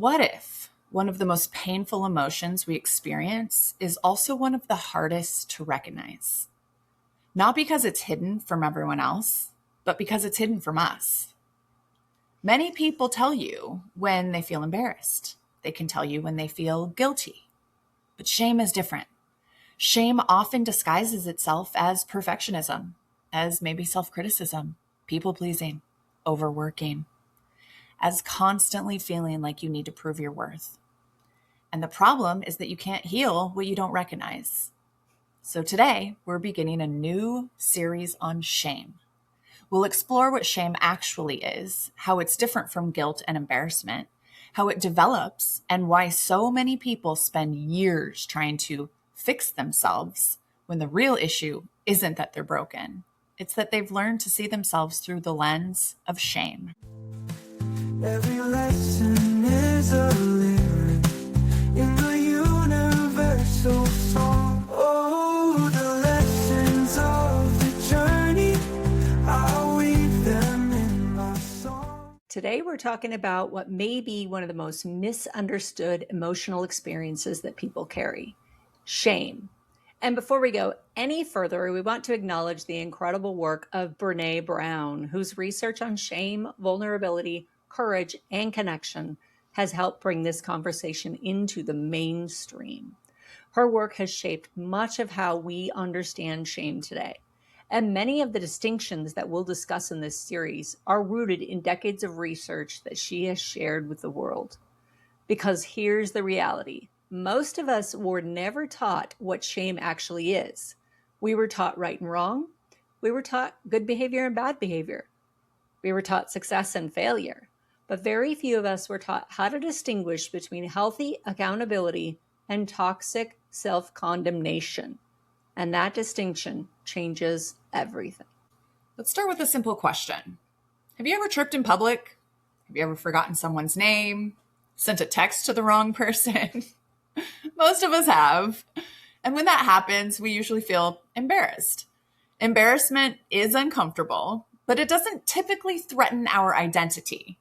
What if one of the most painful emotions we experience is also one of the hardest to recognize? Not because it's hidden from everyone else, but because it's hidden from us. Many people tell you when they feel embarrassed. They can tell you when they feel guilty. But shame is different. Shame often disguises itself as perfectionism, as maybe self-criticism, people-pleasing, overworking, as constantly feeling like you need to prove your worth. And the problem is that you can't heal what you don't recognize. So today, we're beginning a new series on shame. We'll explore what shame actually is, how it's different from guilt and embarrassment, how it develops, and why so many people spend years trying to fix themselves when the real issue isn't that they're broken. It's that they've learned to see themselves through the lens of shame. Every lesson is a lyric in the universal song. Oh, the lessons of the journey, I'll weave them in my song. Today, we're talking about what may be one of the most misunderstood emotional experiences that people carry, shame. And before we go any further, we want to acknowledge the incredible work of Brené Brown, whose research on shame, vulnerability, courage, and connection has helped bring this conversation into the mainstream. Her work has shaped much of how we understand shame today. And many of the distinctions that we'll discuss in this series are rooted in decades of research that she has shared with the world. Because here's the reality. Most of us were never taught what shame actually is. We were taught right and wrong. We were taught good behavior and bad behavior. We were taught success and failure. But very few of us were taught how to distinguish between healthy accountability and toxic self-condemnation. And that distinction changes everything. Let's start with a simple question. Have you ever tripped in public? Have you ever forgotten someone's name? Sent a text to the wrong person? Most of us have. And when that happens, we usually feel embarrassed. Embarrassment is uncomfortable, but it doesn't typically threaten our identity.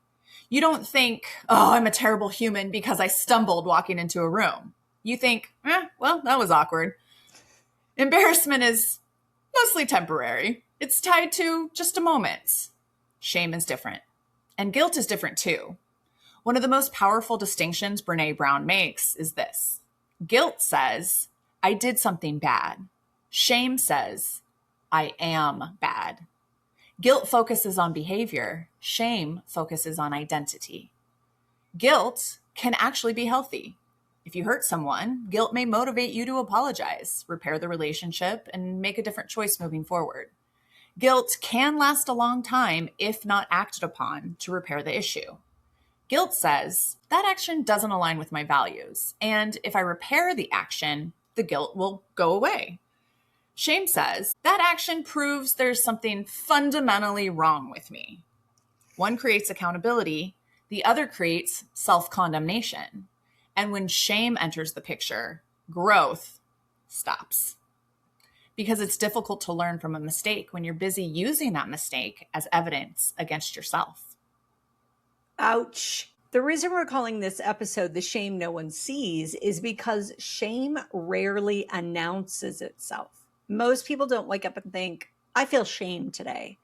You don't think, oh, I'm a terrible human because I stumbled walking into a room. You think, well, that was awkward. Embarrassment is mostly temporary. It's tied to just a moment. Shame is different. And guilt is different too. One of the most powerful distinctions Brené Brown makes is this. Guilt says, I did something bad. Shame says, I am bad. Guilt focuses on behavior. Shame focuses on identity. Guilt can actually be healthy. If you hurt someone, guilt may motivate you to apologize, repair the relationship, and make a different choice moving forward. Guilt can last a long time if not acted upon to repair the issue. Guilt says, that action doesn't align with my values, and if I repair the action, the guilt will go away. Shame says, that action proves there's something fundamentally wrong with me. One creates accountability, the other creates self-condemnation. And when shame enters the picture, growth stops. Because it's difficult to learn from a mistake when you're busy using that mistake as evidence against yourself. Ouch. The reason we're calling this episode The Shame No One Sees is because shame rarely announces itself. Most people don't wake up and think, I feel shame today.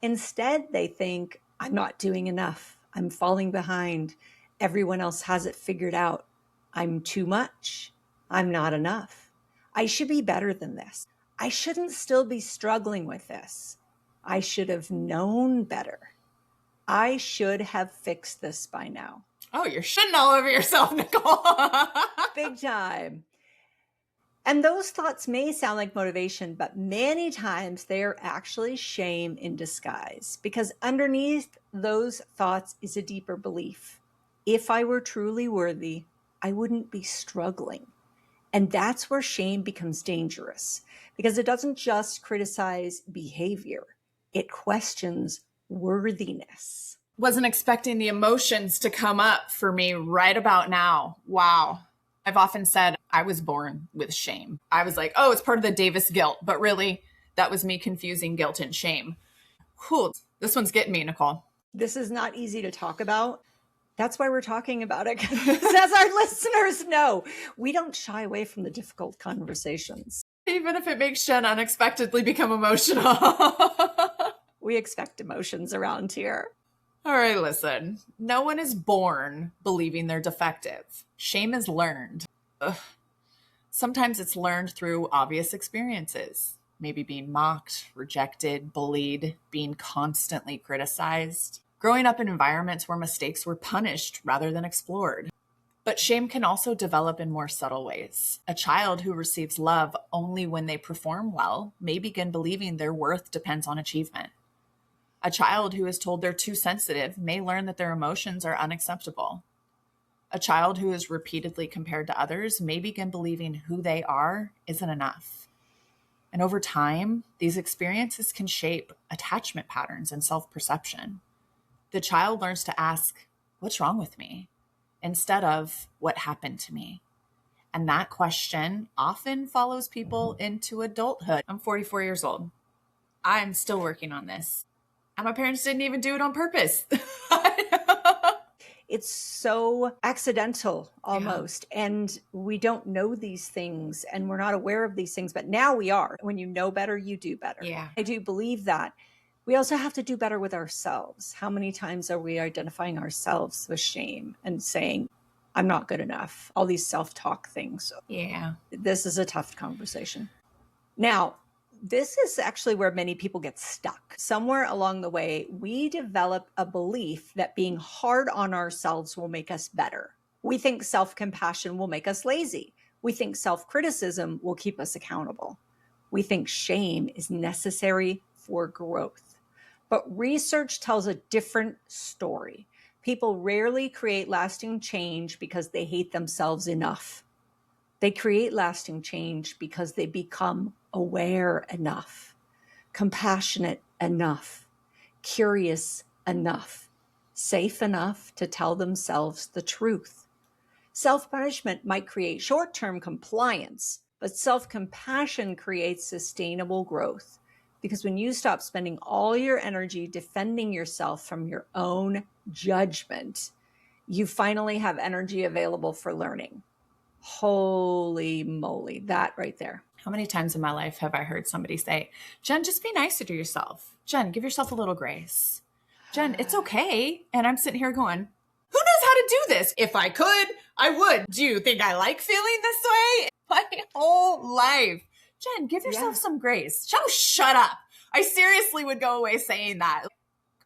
Instead, they think, I'm not doing enough. I'm falling behind. Everyone else has it figured out. I'm too much. I'm not enough. I should be better than this. I shouldn't still be struggling with this. I should have known better. I should have fixed this by now. Oh, you're shitting all over yourself, Nicole. Big time. And those thoughts may sound like motivation, but many times they are actually shame in disguise, because underneath those thoughts is a deeper belief. If I were truly worthy, I wouldn't be struggling. And that's where shame becomes dangerous, because it doesn't just criticize behavior. It questions worthiness. Wasn't expecting the emotions to come up for me right about now. Wow. I've often said I was born with shame. I was like, oh, it's part of the Davis guilt. But really, that was me confusing guilt and shame. Whew, this one's getting me, Nicole. This is not easy to talk about, That's why we're talking about it. Because as our listeners know, we don't shy away from the difficult conversations. Even if it makes Jen unexpectedly become emotional. We expect emotions around here. All right, listen. No one is born believing they're defective. Shame is learned. Ugh. Sometimes it's learned through obvious experiences. Maybe being mocked, rejected, bullied, being constantly criticized. Growing up in environments where mistakes were punished rather than explored. But shame can also develop in more subtle ways. A child who receives love only when they perform well may begin believing their worth depends on achievement. A child who is told they're too sensitive may learn that their emotions are unacceptable. A child who is repeatedly compared to others may begin believing who they are isn't enough. And over time, these experiences can shape attachment patterns and self-perception. The child learns to ask, "What's wrong with me?" instead of "What happened to me?" And that question often follows people into adulthood. I'm 44 years old. I'm still working on this. And my parents didn't even do it on purpose. It's so accidental almost. Yeah. And we don't know these things and we're not aware of these things, but now we are. When you know better, you do better. Yeah. I do believe that. We also have to do better with ourselves. How many times are we identifying ourselves with shame and saying, I'm not good enough? All these self-talk things. Yeah. This is a tough conversation. Now, this is actually where many people get stuck. Somewhere along the way, we develop a belief that being hard on ourselves will make us better. We think self-compassion will make us lazy. We think self-criticism will keep us accountable. We think shame is necessary for growth. But research tells a different story. People rarely create lasting change because they hate themselves enough. They create lasting change because they become aware enough, compassionate enough, curious enough, safe enough to tell themselves the truth. Self-punishment might create short-term compliance, but self-compassion creates sustainable growth. Because when you stop spending all your energy defending yourself from your own judgment, you finally have energy available for learning. Holy moly, that right there. How many times in my life have I heard somebody say, Jen, just be nicer to yourself. Jen, give yourself a little grace. Jen, it's okay. And I'm sitting here going, who knows how to do this? If I could, I would. Do you think I like feeling this way? My whole life. Jen, give yourself some grace. Oh, shut up. I seriously would go away saying that.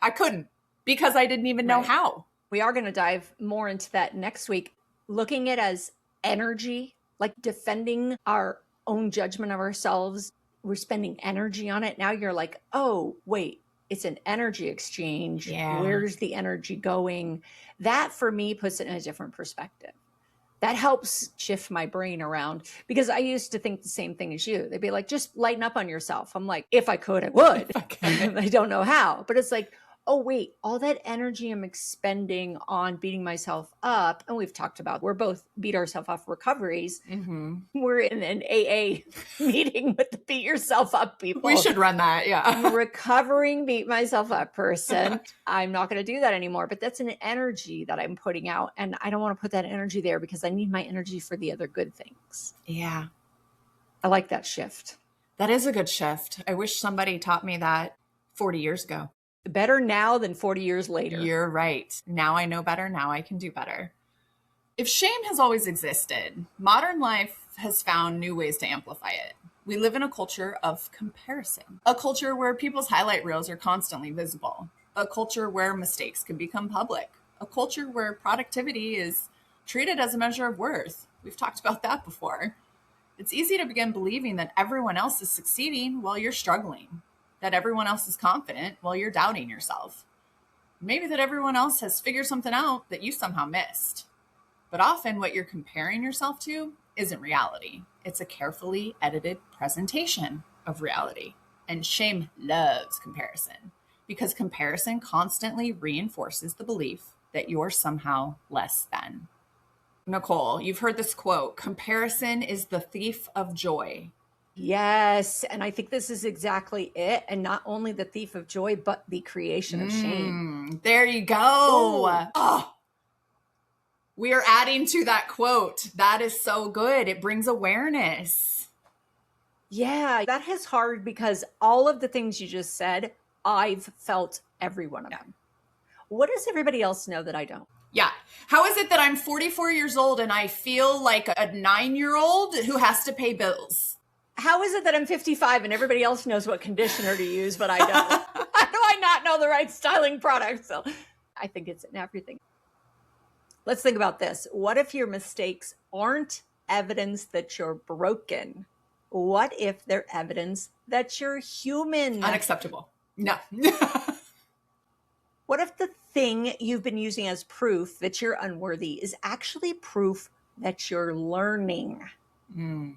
I couldn't because I didn't even know how. We are going to dive more into that next week, looking at it as energy, like defending our own judgment of ourselves. We're spending energy on it. Now you're like, oh, wait, it's an energy exchange. Yeah. Where's the energy going? That for me puts it in a different perspective. That helps shift my brain around because I used to think the same thing as you. They'd be like, just lighten up on yourself. I'm like, if I could, I would. I don't know how, but it's like, oh, wait, all that energy I'm expending on beating myself up. And we've talked about, we're both beat ourselves up recoveries. Mm-hmm. We're in an AA meeting with the beat yourself up people. We should run that. Yeah. I'm a recovering beat myself up person. I'm not going to do that anymore, but that's an energy that I'm putting out. And I don't want to put that energy there because I need my energy for the other good things. Yeah. I like that shift. That is a good shift. I wish somebody taught me that 40 years ago. Better now than 40 years later. You're right. Now I know better. Now I can do better. If shame has always existed, modern life has found new ways to amplify it. We live in a culture of comparison, a culture where people's highlight reels are constantly visible, a culture where mistakes can become public, a culture where productivity is treated as a measure of worth. We've talked about that before. It's easy to begin believing that everyone else is succeeding while you're struggling, that everyone else is confident while you're doubting yourself. Maybe that everyone else has figured something out that you somehow missed. But often what you're comparing yourself to isn't reality. It's a carefully edited presentation of reality. And shame loves comparison because comparison constantly reinforces the belief that you're somehow less than. Nicole, you've heard this quote, comparison is the thief of joy. Yes. And I think this is exactly it. And not only the thief of joy, but the creation of shame. There you go. Oh, We are adding to that quote. That is so good. It brings awareness. Yeah, that is hard because all of the things you just said, I've felt every one of them. What does everybody else know that I don't? Yeah. How is it that I'm 44 years old and I feel like a 9-year-old who has to pay bills? How is it that I'm 55 and everybody else knows what conditioner to use, but I don't? How do I not know the right styling product? So I think it's in everything. Let's think about this. What if your mistakes aren't evidence that you're broken? What if they're evidence that you're human? Unacceptable. No. What if the thing you've been using as proof that you're unworthy is actually proof that you're learning?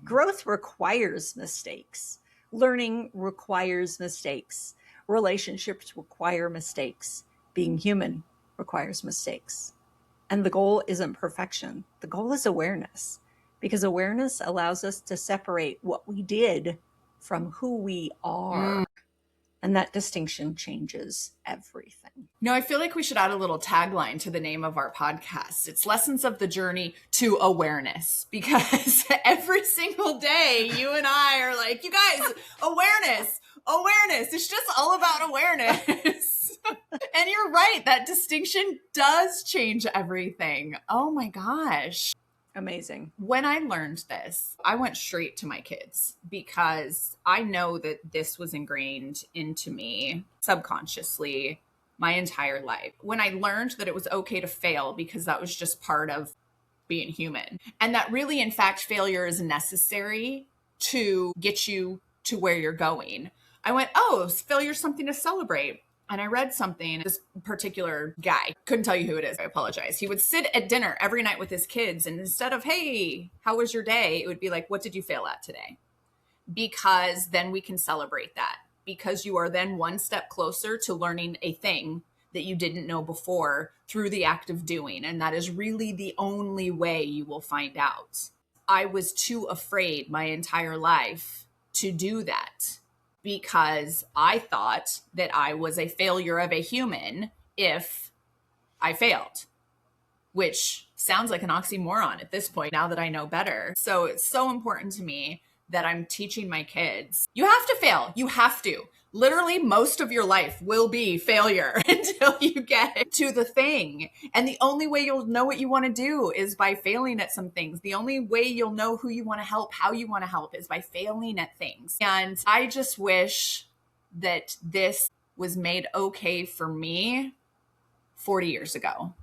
Growth requires mistakes. Learning requires mistakes. Relationships require mistakes. Being human requires mistakes. And the goal isn't perfection. The goal is awareness, because awareness allows us to separate what we did from who we are. And that distinction changes everything. No, I feel like we should add a little tagline to the name of our podcast. It's Lessons of the Journey to Awareness, because every single day you and I are like, you guys, awareness. It's just all about awareness. And you're right. That distinction does change everything. Oh my gosh. Amazing. When I learned this, I went straight to my kids because I know that this was ingrained into me subconsciously my entire life. When I learned that it was okay to fail because that was just part of being human, and that really, in fact, failure is necessary to get you to where you're going, I went, oh, failure is something to celebrate. And I read something, this particular guy, couldn't tell you who it is, I apologize. He would sit at dinner every night with his kids, and instead of, hey, how was your day? It would be like, what did you fail at today? Because then we can celebrate that, because you are then one step closer to learning a thing that you didn't know before through the act of doing. And that is really the only way you will find out. I was too afraid my entire life to do that, because I thought that I was a failure of a human if I failed, which sounds like an oxymoron at this point, now that I know better. So it's so important to me that I'm teaching my kids, you have to fail. You have to. Literally, most of your life will be failure until you get to the thing. And the only way you'll know what you want to do is by failing at some things. The only way you'll know who you want to help, how you want to help, is by failing at things. And I just wish that this was made okay for me 40 years ago.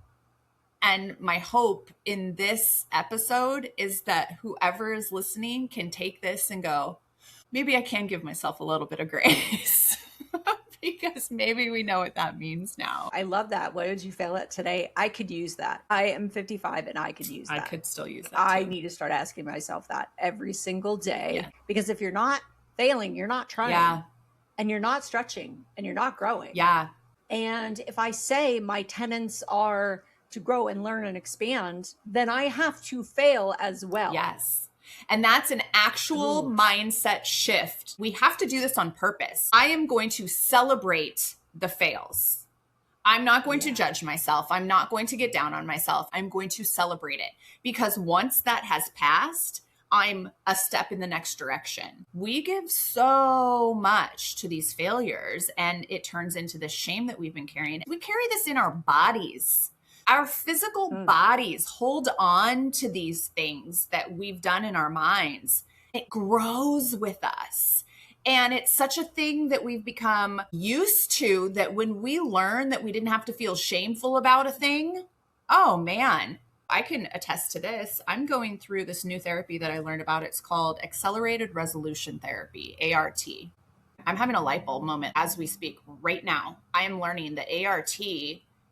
And my hope in this episode is that whoever is listening can take this and go, maybe I can give myself a little bit of grace, because maybe we know what that means now. I love that. What did you fail at today? I could use that. I am 55 and I could use that. I could still use that. I need to start asking myself that every single day, because if you're not failing, you're not trying, and you're not stretching, and you're not growing. Yeah. And if I say my tenets are to grow and learn and expand, then I have to fail as well. Yes. And that's an actual mindset shift. We have to do this on purpose. I am going to celebrate the fails. I'm not going to judge myself. I'm not going to get down on myself. I'm going to celebrate it, because once that has passed, I'm a step in the next direction. We give so much to these failures, and it turns into this shame that we've been carrying. We carry this in our bodies. Our physical bodies hold on to these things that we've done in our minds. It grows with us. And it's such a thing that we've become used to, that when we learn that we didn't have to feel shameful about a thing, oh man, I can attest to this. I'm going through this new therapy that I learned about. It's called Accelerated Resolution Therapy, ART. I'm having a light bulb moment as we speak right now. I am learning that ART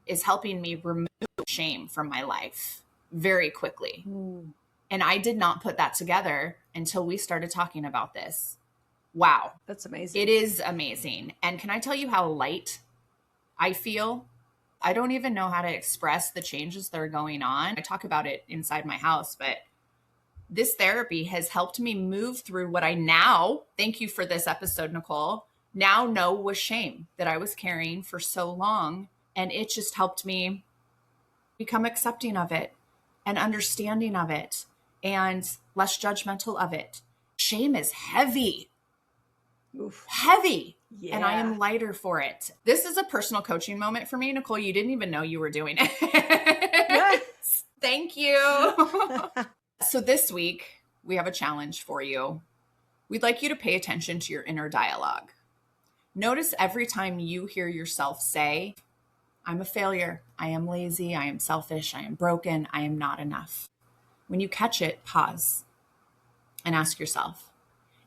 is helping me remove shame from my life very quickly. And I did not put that together until we started talking about this. Wow. That's amazing. It is amazing. And can I tell you how light I feel? I don't even know how to express the changes that are going on. I talk about it inside my house, but this therapy has helped me move through what I now, thank you for this episode, Nicole, now know was shame that I was carrying for so long. And it just helped me become accepting of it and understanding of it and less judgmental of it. Shame is heavy. Oof. Heavy. Yeah. And I am lighter for it. This is a personal coaching moment for me. Nicole, you didn't even know you were doing it. Yes. Thank you. So this week, we have a challenge for you. We'd like you to pay attention to your inner dialogue. Notice every time you hear yourself say, I'm a failure, I am lazy, I am selfish, I am broken, I am not enough. When you catch it, pause and ask yourself,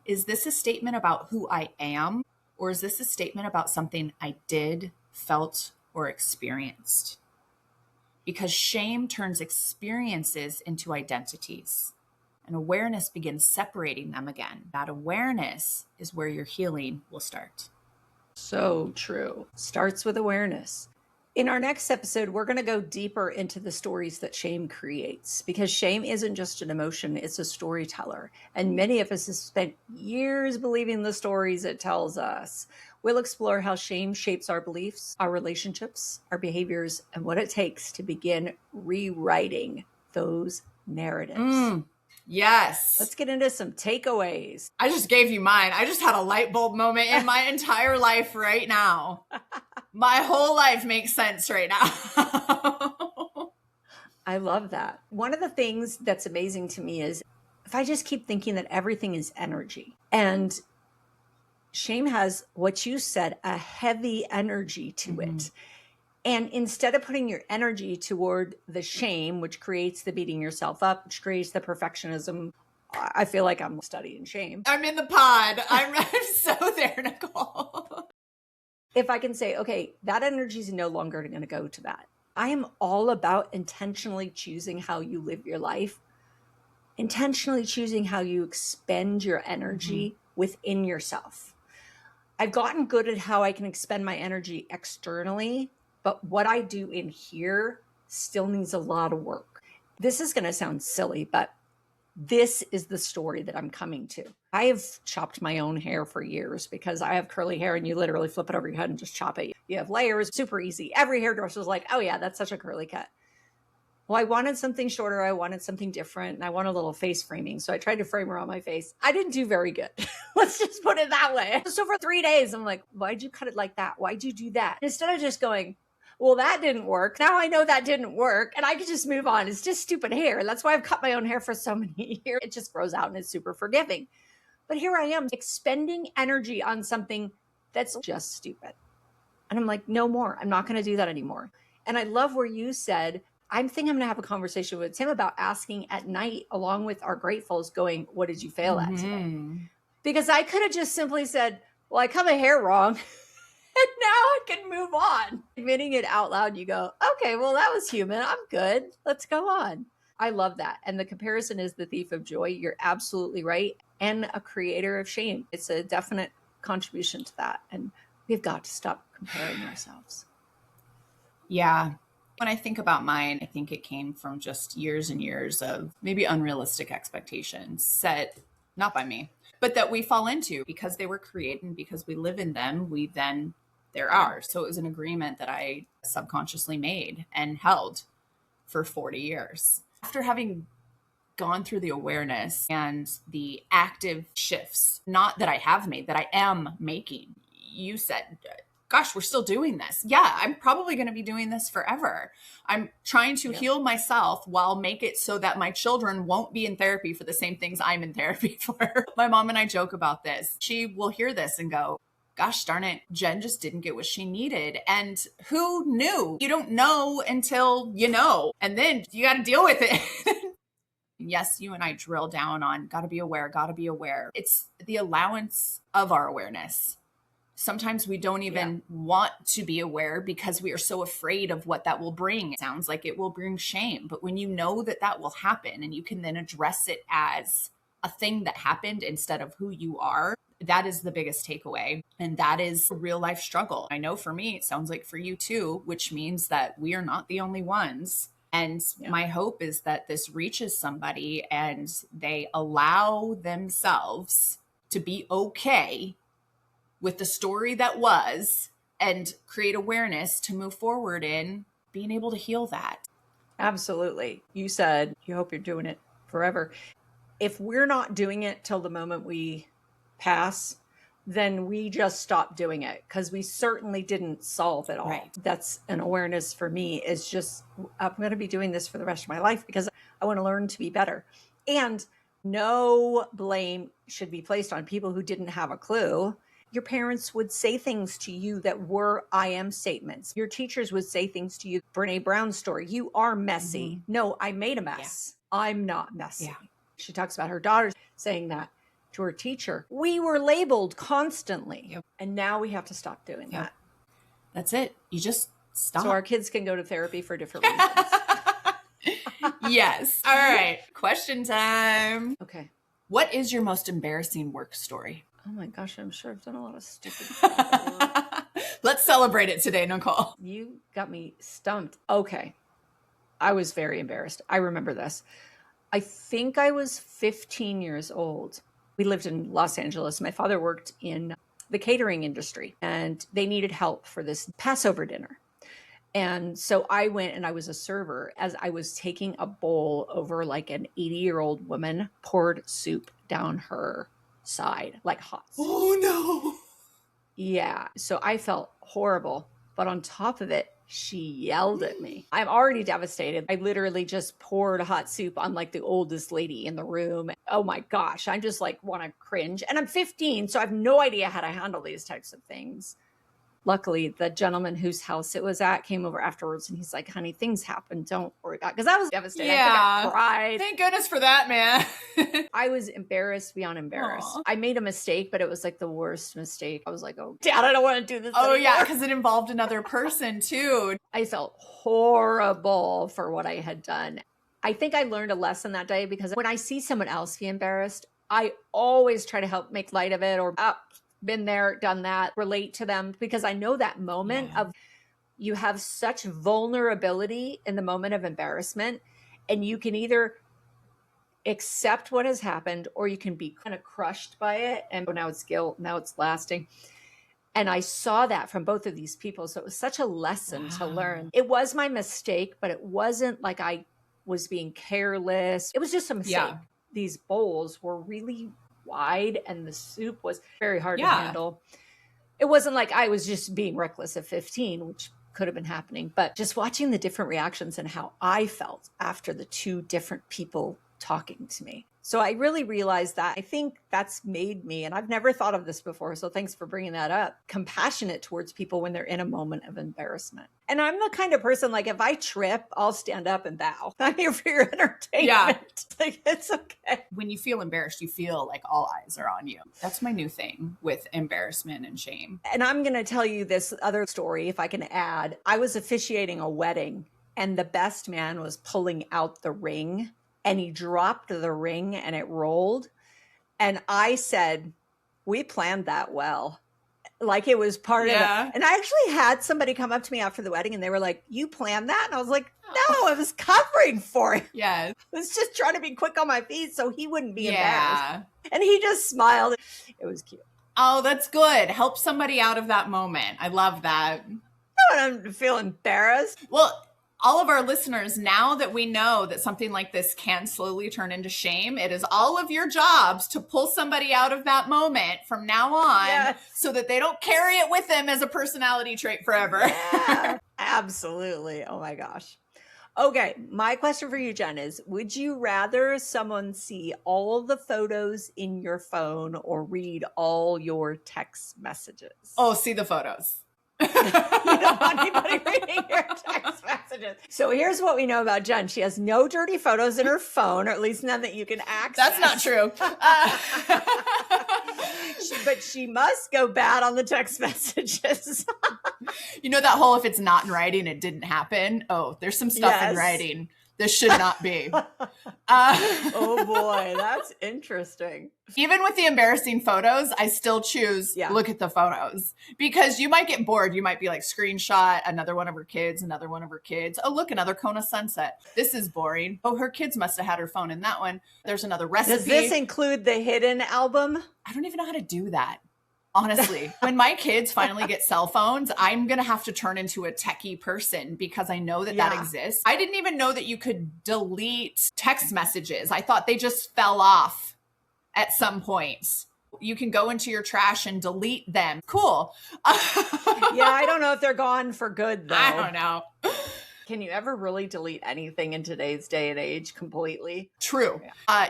is this a statement about who I am, or is this a statement about something I did, felt, or experienced? Because shame turns experiences into identities, and awareness begins separating them again. That awareness is where your healing will start. So true. Starts with awareness. In our next episode, we're going to go deeper into the stories that shame creates, because shame isn't just an emotion, it's a storyteller. And many of us have spent years believing the stories it tells us. We'll explore how shame shapes our beliefs, our relationships, our behaviors, and what it takes to begin rewriting those narratives. Yes. Let's get into some takeaways. I just gave you mine. I just had a light bulb moment in my entire life right now. My whole life makes sense right now. I love that. One of the things that's amazing to me is if I just keep thinking that everything is energy, and shame has, what you said, a heavy energy to it. And instead of putting your energy toward the shame, which creates the beating yourself up, which creates the perfectionism, I feel like I'm studying shame. I'm in the pod. I'm so there, Nicole. If I can say, okay, that energy is no longer going to go to that. I am all about intentionally choosing how you live your life, intentionally choosing how you expend your energy within yourself. I've gotten good at how I can expend my energy externally, but what I do in here still needs a lot of work. This is going to sound silly, but this is the story that I'm coming to. I have chopped my own hair for years because I have curly hair and you literally flip it over your head and just chop it. You have layers, super easy. Every hairdresser was like, oh yeah, that's such a curly cut. Well, I wanted something shorter. I wanted something different. And I want a little face framing. So I tried to frame her on my face. I didn't do very good. Let's just put it that way. So for 3 days, I'm like, why'd you cut it like that? Why'd you do that? Instead of just going, well, that didn't work. Now I know that didn't work. And I could just move on. It's just stupid hair. And that's why I've cut my own hair for so many years. It just grows out and it's super forgiving. But here I am expending energy on something that's just stupid. And I'm like, no more. I'm not going to do that anymore. And I love where you said, I think I'm going to have a conversation with Tim about asking at night, along with our gratefuls, going, what did you fail at today? Because I could have just simply said, well, I cut my hair wrong. And now I can move on. Admitting it out loud, you go, okay, well, that was human. I'm good. Let's go on. I love that. And the comparison is the thief of joy. You're absolutely right. And a creator of shame. It's a definite contribution to that. And we've got to stop comparing ourselves. Yeah. When I think about mine, I think it came from just years and years of maybe unrealistic expectations set, not by me, but that we fall into because they were created and because we live in them, they're ours. So it was an agreement that I subconsciously made and held for 40 years. After having gone through the awareness and the active shifts, not that I have made, that I am making, you said, gosh, we're still doing this. Yeah, I'm probably going to be doing this forever. I'm trying to heal myself while make it so that my children won't be in therapy for the same things I'm in therapy for. My mom and I joke about this. She will hear this and go, gosh darn it, Jen just didn't get what she needed. And who knew? You don't know until you know. And then you got to deal with it. Yes, you and I drill down on gotta be aware. It's the allowance of our awareness. Sometimes we don't even want to be aware because we are so afraid of what that will bring. It sounds like it will bring shame. But when you know that that will happen and you can then address it as a thing that happened instead of who you are, that is the biggest takeaway. And that is a real life struggle. I know for me, it sounds like for you too, which means that we are not the only ones. And my hope is that this reaches somebody and they allow themselves to be okay with the story that was and create awareness to move forward in being able to heal that. Absolutely. You said you hope you're doing it forever. If we're not doing it till the moment we pass, then we just stop doing it because we certainly didn't solve it all. Right. That's an awareness for me, is just, I'm going to be doing this for the rest of my life because I want to learn to be better. And no blame should be placed on people who didn't have a clue. Your parents would say things to you that were I am statements. Your teachers would say things to you. Brené Brown's story, you are messy. No, I made a mess. Yeah. I'm not messy. Yeah. She talks about her daughters saying that to her teacher. We were labeled constantly. Yep. And now we have to stop doing that. That's it. You just stop. So our kids can go to therapy for different reasons. Yes. All right. Question time. Okay. What is your most embarrassing work story? Oh my gosh, I'm sure I've done a lot of stupid stuff. Let's celebrate it today, Nicole. You got me stumped. Okay. I was very embarrassed. I remember this. I think I was 15 years old. We lived in Los Angeles. My father worked in the catering industry and they needed help for this Passover dinner. And so I went and I was a server. As I was taking a bowl over, like an 80-year-old woman poured soup down her side, like hot soup. Oh no. Yeah. So I felt horrible. But on top of it, she yelled at me. I'm already devastated. I literally just poured hot soup on like the oldest lady in the room. Oh my gosh. I just like want to cringe. And I'm 15, so I have no idea how to handle these types of things. Luckily, the gentleman whose house it was at came over afterwards and he's like, honey, things happen. Don't worry about it. Because I was devastated. Yeah. I think I cried. Thank goodness for that, man. I was embarrassed beyond embarrassed. Aww. I made a mistake, but it was like the worst mistake. I was like, oh, Dad, I don't want to do this anymore. Yeah, anymore. because it involved another person too. I felt horrible for what I had done. I think I learned a lesson that day because when I see someone else be embarrassed, I always try to help make light of it or been there, done that, relate to them, because I know that moment of you have such vulnerability in the moment of embarrassment, and you can either accept what has happened or you can be kind of crushed by it. And now it's guilt, now it's lasting. And I saw that from both of these people. So it was such a lesson to learn. It was my mistake, but it wasn't like I was being careless. It was just a mistake. Yeah. These bowls were really wide and the soup was very hard to handle. It wasn't like I was just being reckless at 15, which could have been happening, but just watching the different reactions and how I felt after the two different people talking to me. So I really realized that I think that's made me, and I've never thought of this before, so thanks for bringing that up, compassionate towards people when they're in a moment of embarrassment. And I'm the kind of person, like, if I trip, I'll stand up and bow. I'm here for your entertainment. Yeah. Like, it's okay. When you feel embarrassed, you feel like all eyes are on you. That's my new thing with embarrassment and shame. And I'm going to tell you this other story, if I can add. I was officiating a wedding, and the best man was pulling out the ring. And he dropped the ring and it rolled. And I said, we planned that well. Like it was part of it. And I actually had somebody come up to me after the wedding and they were like, you planned that? And I was like, no, I was covering for it. Yes. I was just trying to be quick on my feet so he wouldn't be embarrassed. And he just smiled. It was cute. Oh, that's good. Help somebody out of that moment. I love that. I don't feel embarrassed. Well, all of our listeners, now that we know that something like this can slowly turn into shame, it is all of your jobs to pull somebody out of that moment from now on so that they don't carry it with them as a personality trait forever. Yeah, absolutely. Oh my gosh. Okay. My question for you, Jen, is would you rather someone see all the photos in your phone or read all your text messages? Oh, see the photos. You don't want anybody reading your text messages. So here's what we know about Jen. She has no dirty photos in her phone, or at least none that you can access. That's not true. But she must go bad on the text messages. You know that whole if it's not in writing, it didn't happen? Oh, there's some stuff in writing. This should not be. Oh boy, that's interesting. Even with the embarrassing photos, I still choose look at the photos because you might get bored. You might be like screenshot another one of her kids, another one of her kids. Oh, look, another Kona sunset. This is boring. Oh, her kids must have had her phone in that one. There's another recipe. Does this include the hidden album? I don't even know how to do that. Honestly, when my kids finally get cell phones, I'm going to have to turn into a techie person because I know that that exists. I didn't even know that you could delete text messages. I thought they just fell off at some point. You can go into your trash and delete them. Cool. Yeah, I don't know if they're gone for good, though. I don't know. Can you ever really delete anything in today's day and age completely? True.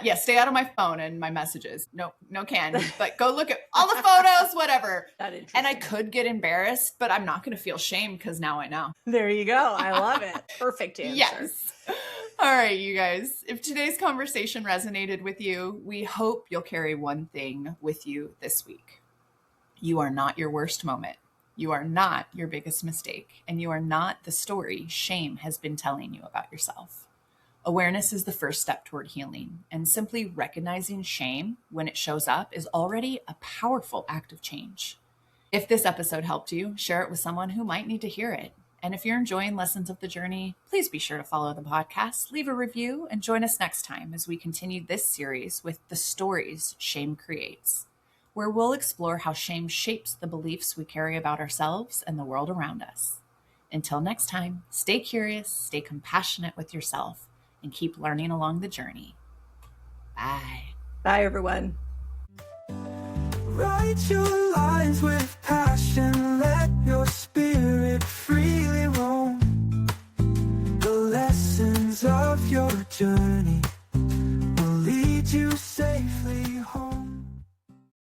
Yeah, stay out of my phone and my messages. No can. But go look at all the photos, whatever. And I could get embarrassed, but I'm not going to feel shame because now I know. There you go. I love it. Perfect answer. Yes. All right, you guys. If today's conversation resonated with you, we hope you'll carry one thing with you this week. You are not your worst moment. You are not your biggest mistake, and you are not the story shame has been telling you about yourself. Awareness is the first step toward healing, and simply recognizing shame when it shows up is already a powerful act of change. If this episode helped you, share it with someone who might need to hear it. And if you're enjoying Lessons of the Journey, please be sure to follow the podcast, leave a review, and join us next time as we continue this series with The Stories Shame Creates, where we'll explore how shame shapes the beliefs we carry about ourselves and the world around us. Until next time, stay curious, stay compassionate with yourself, and keep learning along the journey. Bye. Bye, everyone. Write your lines with passion, let your spirit freely roam. The lessons of your journey.